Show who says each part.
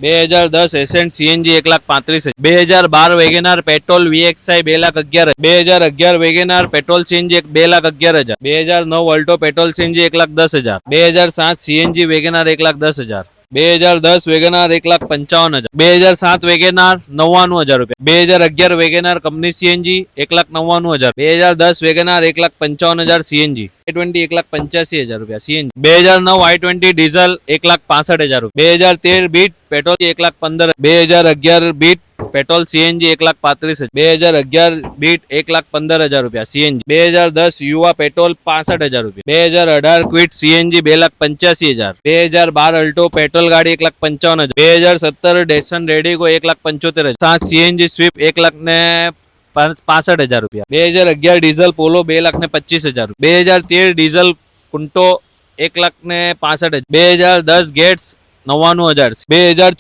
Speaker 1: 2010 ascent CNG 1,35,000, 2012 WagonR petrol VXI 2,11,000, 2011 WagonR petrol CNG 2,11,000, 2009 Alto petrol CNG 1,10,000, 2007 CNG WagonR 1,10,000, 2010 WagonR 1,55,000, 2007 WagonR 99,000 રૂપિયા, 2011 WagonR company CNG 1,99,000, 2010 WagonR 1,55,000 CNG, i20 1,85,000 રૂપિયા CNG, 2009 i20 diesel 1,65,000 રૂપિયા, 2013 bit petrol 1,15,000, 2011 bit petrol CNG 1,35,000, 2011 bit 1,15,000 રૂપિયા CNG, 2010 યુવા petrol 65,000 રૂપિયા, 2018 quit CNG 2,85,000, 2012 Alto petrol ગાડી 1,55,000, 2017 ડેશન રેડિગો 1,75,000, 7 CNG Swift 1,65,000 રૂપિયા, 2011 diesel પોલો 2,25,000, 2013 diesel કુંટો 1,65,000, 2010 gates 99,000, 2014